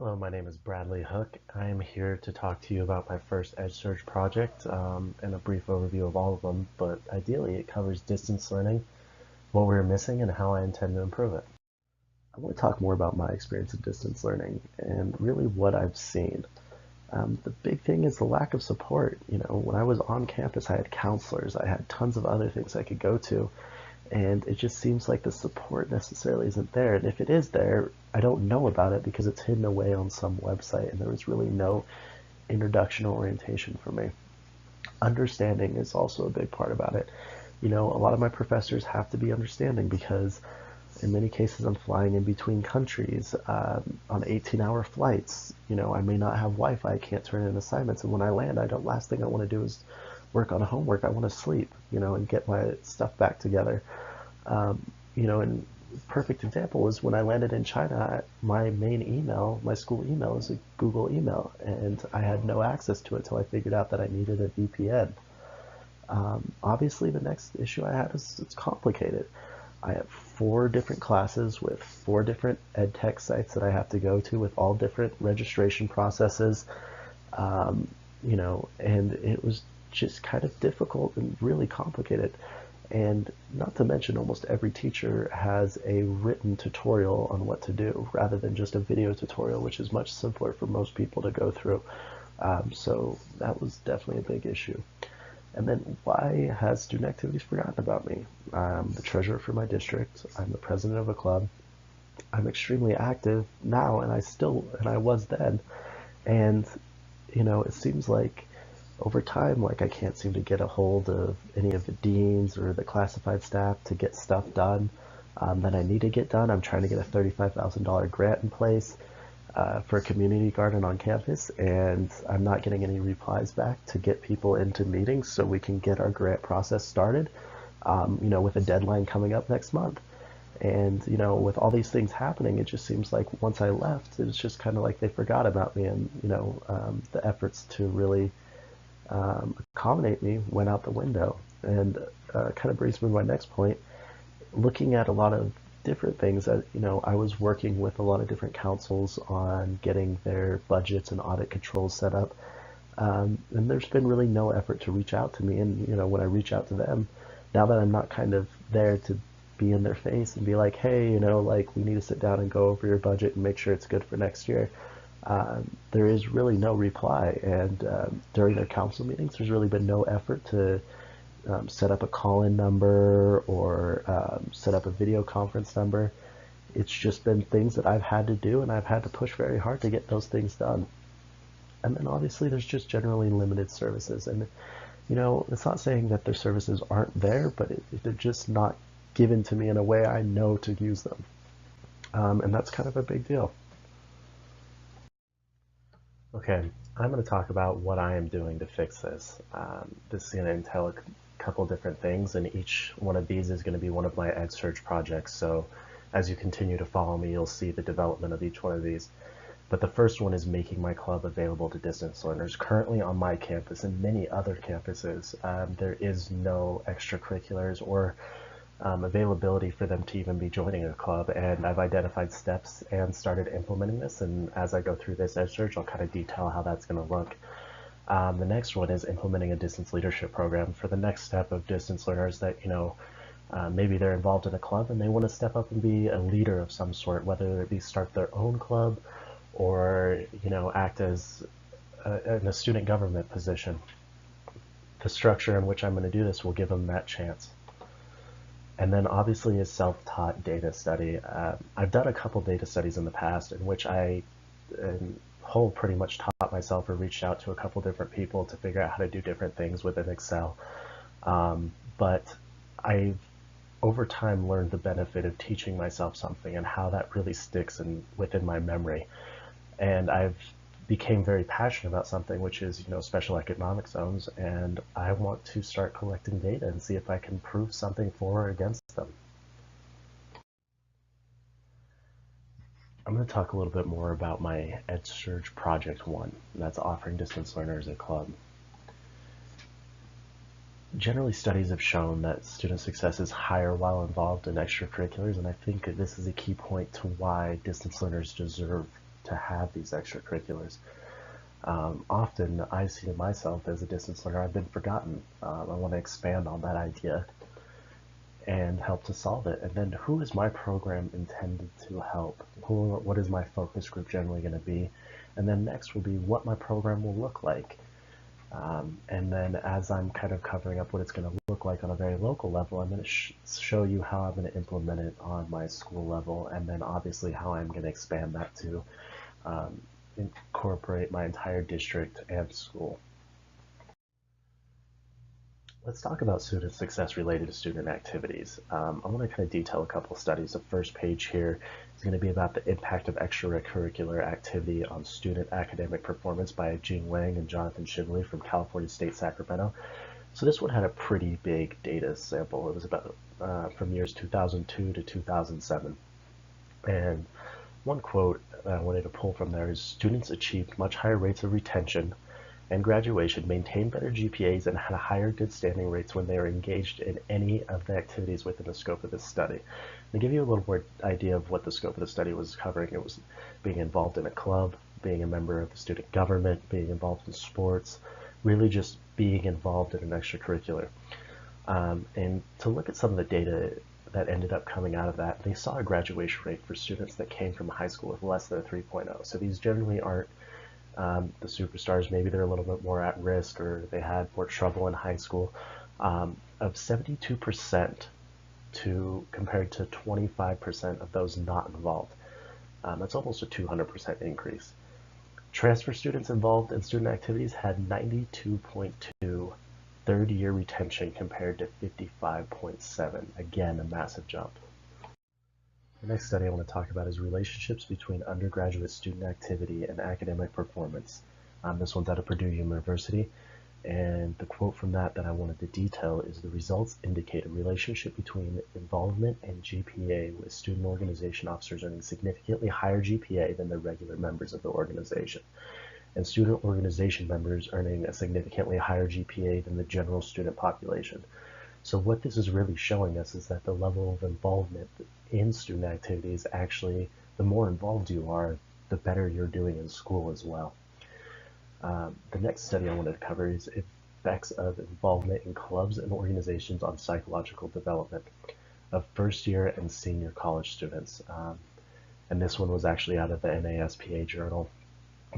Hello, my name is Bradley Hook. I am here to talk to you about my first EdSurge project and a brief overview of all of them, but ideally it covers distance learning, what we're missing, and how I intend to improve it. I want to talk more about my experience in distance learning and really what I've seen. The big thing is the lack of support. When I was on campus, I had counselors, I had tons of other things I could go to, and it just seems like the support necessarily isn't there. And if it is there, I don't know about it because it's hidden away on some website, and there was really no introduction or orientation for me. Understanding is also a big part about it. A lot of my professors have to be understanding because in many cases I'm flying in between countries on 18-hour flights. I may not have Wi-Fi, I can't turn in assignments, and when I land, last thing I want to do is work on homework. I want to sleep, and get my stuff back together. And perfect example is when I landed in China, my main email, my school email, is a Google email, and I had no access to it until I figured out that I needed a VPN. Obviously, the next issue I had is it's complicated. I have four different classes with four different ed tech sites that I have to go to with all different registration processes, and it was just kind of difficult and really complicated. And not to mention, almost every teacher has a written tutorial on what to do rather than just a video tutorial, which is much simpler for most people to go through. So that was definitely a big issue. And then why has student activities forgotten about me? I'm the treasurer for my district. I'm the president of a club. I'm extremely active now, and I was then. And, it seems like over time, like I can't seem to get a hold of any of the deans or the classified staff to get stuff done that I need to get done. I'm trying to get a $35,000 grant in place for a community garden on campus, and I'm not getting any replies back to get people into meetings so we can get our grant process started, with a deadline coming up next month. And, with all these things happening, it just seems like once I left, it was just kind of like they forgot about me, and, the efforts to really accommodate me went out the window. And kind of brings me to my next point. Looking at a lot of different things that, I was working with a lot of different councils on getting their budgets and audit controls set up. And there's been really no effort to reach out to me. And, when I reach out to them, now that I'm not kind of there to be in their face and be like, hey, like we need to sit down and go over your budget and make sure it's good for next year. There is really no reply. And during their council meetings, there's really been no effort to set up a call-in number or set up a video conference number. It's just been things that I've had to do, and I've had to push very hard to get those things done. And then obviously there's just generally limited services. And, it's not saying that their services aren't there, but they're just not given to me in a way I know to use them. And that's kind of a big deal. Okay, I'm going to talk about what I am doing to fix this. This is going to entail a couple different things, and each one of these is going to be one of my EdSurge projects. So as you continue to follow me, you'll see the development of each one of these. But the first one is making my club available to distance learners. Currently on my campus and many other campuses, there is no extracurriculars or availability for them to even be joining a club. And I've identified steps and started implementing this. And as I go through this EdSurge, I'll kind of detail how that's going to look. The next one is implementing a distance leadership program for the next step of distance learners that, maybe they're involved in a club and they want to step up and be a leader of some sort, whether it be start their own club or, act as in a student government position. The structure in which I'm going to do this will give them that chance. And then obviously a self-taught data study. I've done a couple data studies in the past in which I whole pretty much taught myself or reached out to a couple different people to figure out how to do different things within Excel. But I've over time learned the benefit of teaching myself something and how that really sticks within my memory. And I've became very passionate about something, which is, special economic zones, and I want to start collecting data and see if I can prove something for or against them. I'm going to talk a little bit more about my EdSurge Project 1, and that's offering distance learners a club. Generally, studies have shown that student success is higher while involved in extracurriculars, and I think this is a key point to why distance learners deserve to have these extracurriculars. Often I see myself as a distance learner. I've been forgotten. I want to expand on that idea and help to solve it. And then who is my program intended to help? What is my focus group generally going to be? And then next will be what my program will look like. And then as I'm kind of covering up what it's going to look like on a very local level, I'm going to show you how I'm going to implement it on my school level, and then obviously how I'm going to expand that to incorporate my entire district and school. Let's talk about student success related to student activities. I want to kind of detail a couple of studies. The first page here is going to be about the impact of extracurricular activity on student academic performance by Jing Wang and Jonathan Shively from California State, Sacramento. So this one had a pretty big data sample. It was about from years 2002 to 2007. And one quote that I wanted to pull from there is, students achieved much higher rates of retention and graduation, maintained better GPAs, and had higher good standing rates when they were engaged in any of the activities within the scope of this study. To give you a little more idea of what the scope of the study was covering, it was being involved in a club, being a member of the student government, being involved in sports, really just being involved in an extracurricular. And to look at some of the data that ended up coming out of that, they saw a graduation rate for students that came from high school with less than a 3.0. So these generally aren't the superstars. Maybe they're a little bit more at risk, or they had more trouble in high school, of 72% to compared to 25% of those not involved. That's almost a 200% increase. Transfer students involved in student activities had 92.2 third-year retention compared to 55.7. Again, a massive jump. The next study I want to talk about is relationships between undergraduate student activity and academic performance. This one's out of Purdue University, and the quote from that I wanted to detail is, the results indicate a relationship between involvement and GPA, with student organization officers earning significantly higher GPA than the regular members of the organization, and student organization members earning a significantly higher GPA than the general student population. So what this is really showing us is that the level of involvement in student activities, actually, the more involved you are, the better you're doing in school as well. The next study I wanted to cover is effects of involvement in clubs and organizations on psychological development of first year and senior college students. And this one was actually out of the NASPA journal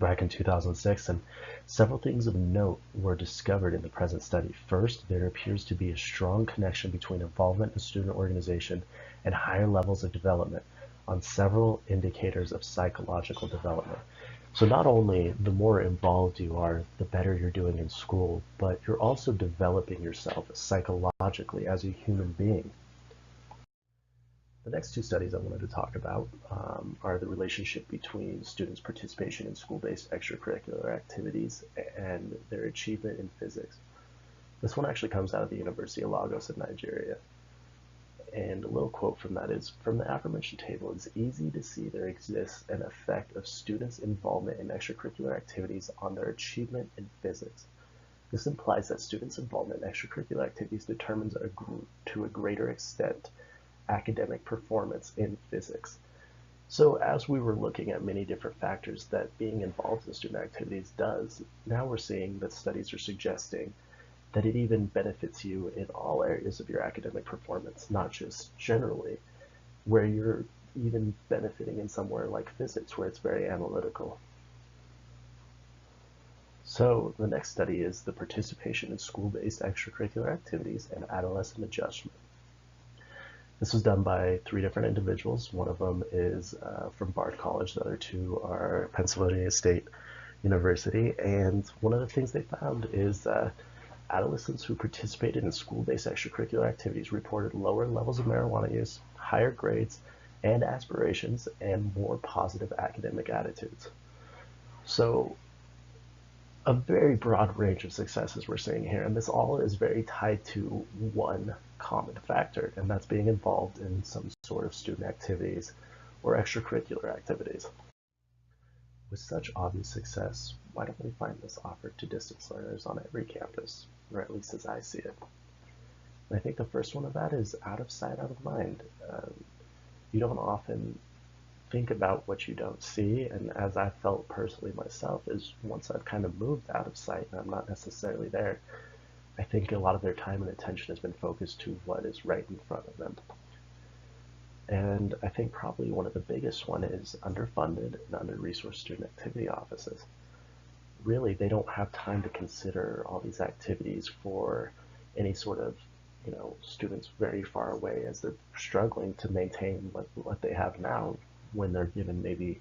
back in 2006, and several things of note were discovered in the present study. First, there appears to be a strong connection between involvement in student organization and higher levels of development on several indicators of psychological development. So not only the more involved you are, the better you're doing in school, but you're also developing yourself psychologically as a human being. The next two studies I wanted to talk about are the relationship between students' participation in school-based extracurricular activities and their achievement in physics. This one actually comes out of the University of Lagos in Nigeria. And a little quote from that is, from the aforementioned table, it's easy to see there exists an effect of students' involvement in extracurricular activities on their achievement in physics. This implies that students' involvement in extracurricular activities determines to a greater extent academic performance in physics. So as we were looking at many different factors that being involved in student activities does, now we're seeing that studies are suggesting that it even benefits you in all areas of your academic performance, not just generally, where you're even benefiting in somewhere like physics, where it's very analytical. So the next study is the participation in school-based extracurricular activities and adolescent adjustment. This was done by 3 different individuals. One of them is from Bard College. The other 2 are Pennsylvania State University. And one of the things they found is that adolescents who participated in school-based extracurricular activities reported lower levels of marijuana use, higher grades and aspirations, and more positive academic attitudes. So a very broad range of successes we're seeing here, and this all is very tied to one common factor, and that's being involved in some sort of student activities or extracurricular activities. With such obvious success, why don't we find this offered to distance learners on every campus, or at least as I see it? And I think the first one of that is out of sight, out of mind. You don't often think about what you don't see, and as I felt personally myself, is once I've kind of moved out of sight and I'm not necessarily there, I think a lot of their time and attention has been focused to what is right in front of them. And I think probably one of the biggest one is underfunded and under-resourced student activity offices. Really, they don't have time to consider all these activities for any sort of, students very far away as they're struggling to maintain what they have now when they're given maybe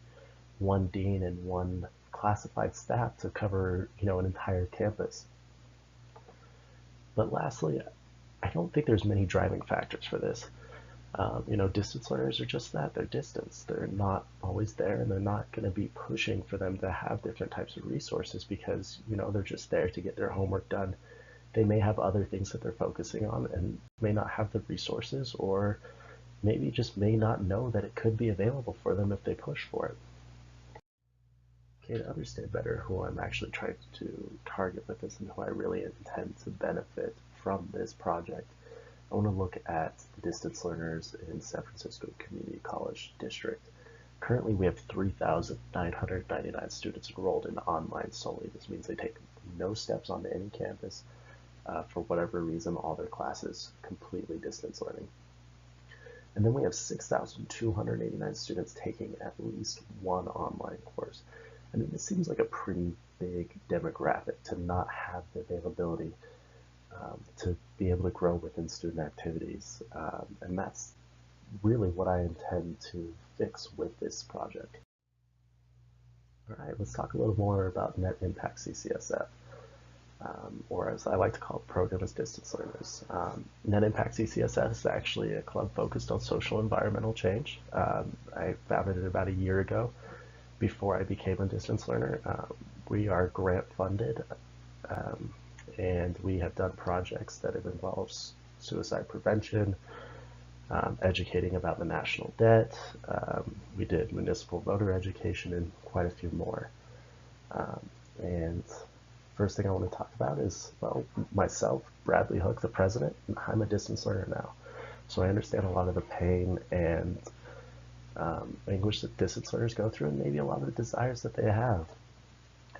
one dean and one classified staff to cover, an entire campus. But lastly, I don't think there's many driving factors for this. Distance learners are just that. They're distance. They're not always there, and they're not going to be pushing for them to have different types of resources because, they're just there to get their homework done. They may have other things that they're focusing on and may not have the resources, or maybe just may not know that it could be available for them if they push for it. Okay, to understand better who I'm actually trying to target with this and who I really intend to benefit from this project, I want to look at the distance learners in San Francisco Community College District. Currently, we have 3,999 students enrolled in online solely. This means they take no steps onto any campus. For whatever reason, all their classes completely distance learning. And then we have 6,289 students taking at least one online course. I mean, this seems like a pretty big demographic to not have the availability to be able to grow within student activities. And that's really what I intend to fix with this project. All right, let's talk a little more about Net Impact CCSF, or as I like to call it, Program as Distance Learners. Net Impact CCSF is actually a club focused on social environmental change. I founded it about a year ago before I became a distance learner. We are grant funded, and we have done projects that have involved suicide prevention, educating about the national debt. We did municipal voter education and quite a few more. And first thing I want to talk about is, well, myself, Bradley Hook, the president. I'm a distance learner now. So I understand a lot of the pain and anguish that distance learners go through, and maybe a lot of the desires that they have.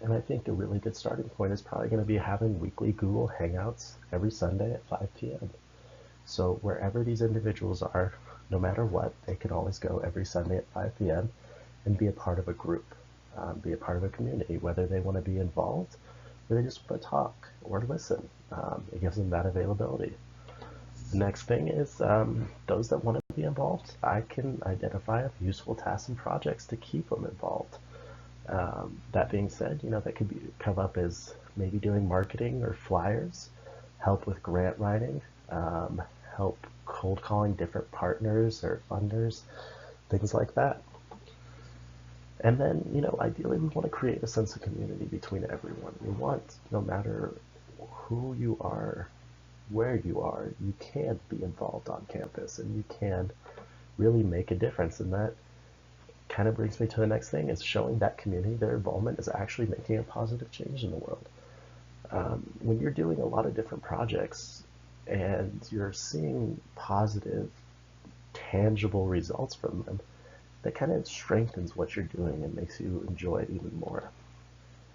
And I think a really good starting point is probably going to be having weekly Google Hangouts every Sunday at 5 p.m. So wherever these individuals are, no matter what, they can always go every Sunday at 5 p.m. and be a part of a group, be a part of a community, whether they want to be involved or they just want to talk or listen. It gives them that availability. The next thing is those that want to be involved, I can identify useful tasks and projects to keep them involved. That being said, that could come up as maybe doing marketing or flyers, help with grant writing, help cold calling different partners or funders, things like that. And then, ideally we want to create a sense of community between everyone. We want, no matter who you are, where you are, you can be involved on campus and you can really make a difference. And that kind of brings me to the next thing, is showing that community their involvement is actually making a positive change in the world. When you're doing a lot of different projects and you're seeing positive, tangible results from them, that kind of strengthens what you're doing and makes you enjoy it even more.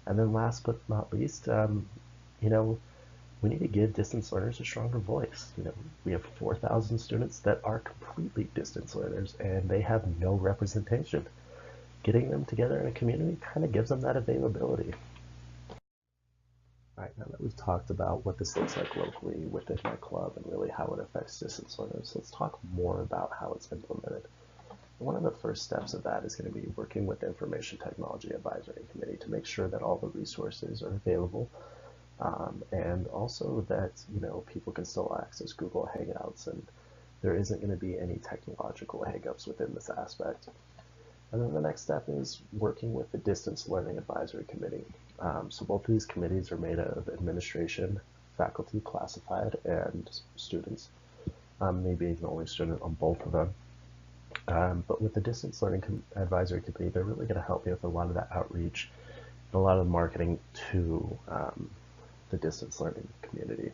And then last but not least, we need to give distance learners a stronger voice. We have 4,000 students that are completely distance learners and they have no representation. Getting them together in a community kind of gives them that availability. All right, now that we've talked about what this looks like locally within my club and really how it affects distance learners, let's talk more about how it's implemented. One of the first steps of that is going to be working with the Information Technology Advisory Committee to make sure that all the resources are available, and also that people can still access Google Hangouts and there isn't going to be any technological hangups within this aspect. And then the next step is working with the Distance Learning Advisory Committee. So both of these committees are made of administration, faculty, classified, and students. Maybe the only student on both of them. But with the Distance Learning Advisory Committee, they're really going to help me with a lot of that outreach and a lot of the marketing to the distance learning community.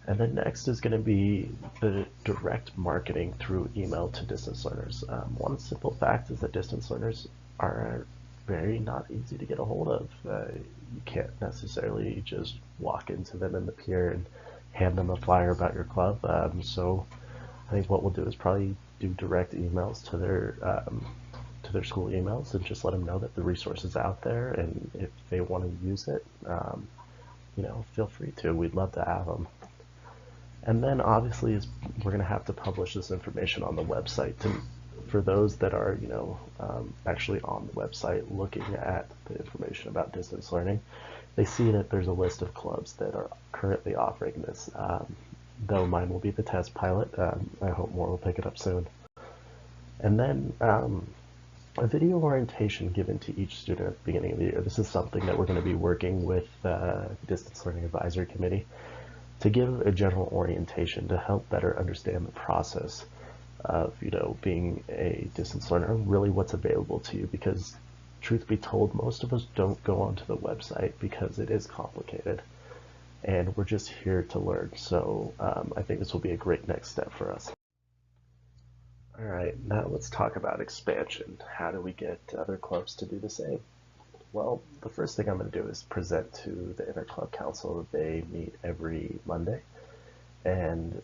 And then next is going to be the direct marketing through email to distance learners. One simple fact is that distance learners are very not easy to get a hold of. You can't necessarily just walk into them in the pier and hand them a flyer about your club. So I think what we'll do is probably do direct emails to their school emails and just let them know that the resource is out there, and if they want to use it, feel free to. We'd love to have them. And then obviously we're going to have to publish this information on the website for those that are, actually on the website looking at the information about distance learning. They see that there's a list of clubs that are currently offering this. Though mine will be the test pilot, I hope more will pick it up soon. And then a video orientation given to each student at the beginning of the year. This is something that we're going to be working with the Distance Learning Advisory Committee to give a general orientation to help better understand the process of, being a distance learner, really what's available to you, because truth be told, most of us don't go onto the website because it is complicated, and we're just here to learn. So I think this will be a great next step for us. All right, now let's talk about expansion. How do we get other clubs to do the same? Well, the first thing I'm going to do is present to the Interclub Council. They meet every Monday, and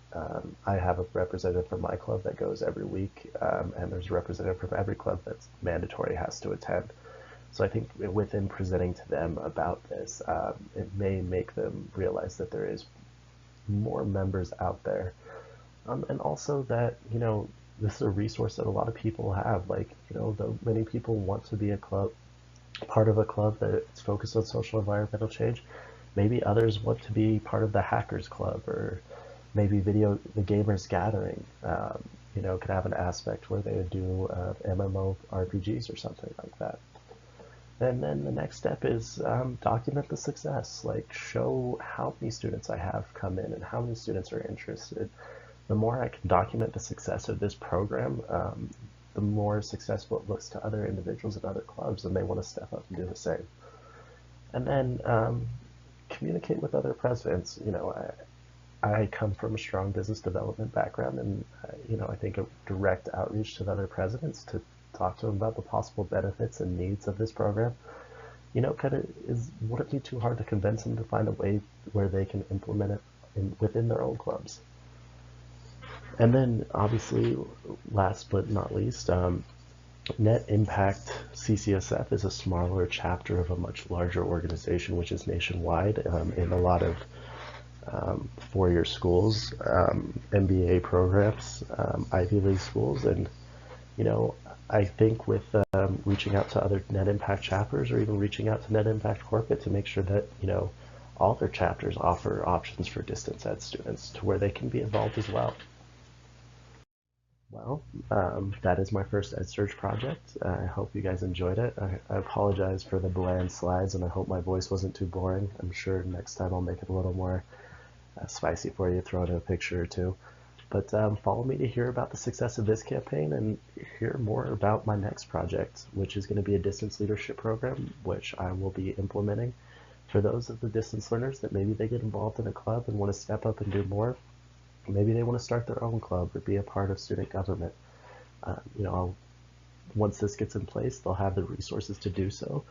I have a representative from my club that goes every week, and there's a representative from every club that's mandatory has to attend. So I think within presenting to them about this, it may make them realize that there is more members out there, and also that, this is a resource that a lot of people have. Like, though many people want to be part of a club that's focused on social environmental change, maybe others want to be part of the Hackers Club, or maybe the Gamers Gathering, could have an aspect where they would do MMO RPGs or something like that. And then the next step is document the success, like show how many students I have come in and how many students are interested. The more I can document the success of this program, the more successful it looks to other individuals and other clubs, and they want to step up and do the same. And then communicate with other presidents. I come from a strong business development background, and I think a direct outreach to the other presidents to talk to them about the possible benefits and needs of this program, wouldn't be too hard to convince them to find a way where they can implement it within their own clubs. And then, obviously, last but not least, Net Impact CCSF is a smaller chapter of a much larger organization, which is nationwide in a lot of four-year schools, MBA programs, Ivy League schools, and I think with reaching out to other Net Impact chapters, or even reaching out to Net Impact Corporate to make sure that all their chapters offer options for distance ed students to where they can be involved as well. Well, that is my first EdSurge project. I hope you guys enjoyed it. I apologize for the bland slides, and I hope my voice wasn't too boring. I'm sure next time I'll make it a little more spicy for you, throw in a picture or two. But follow me to hear about the success of this campaign and hear more about my next project, which is going to be a distance leadership program, which I will be implementing for those of the distance learners that maybe they get involved in a club and want to step up and do more. Maybe they want to start their own club or be a part of student government. Once this gets in place, they'll have the resources to do so.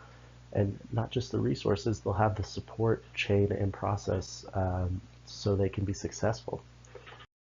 And not just the resources, they'll have the support chain and process so they can be successful.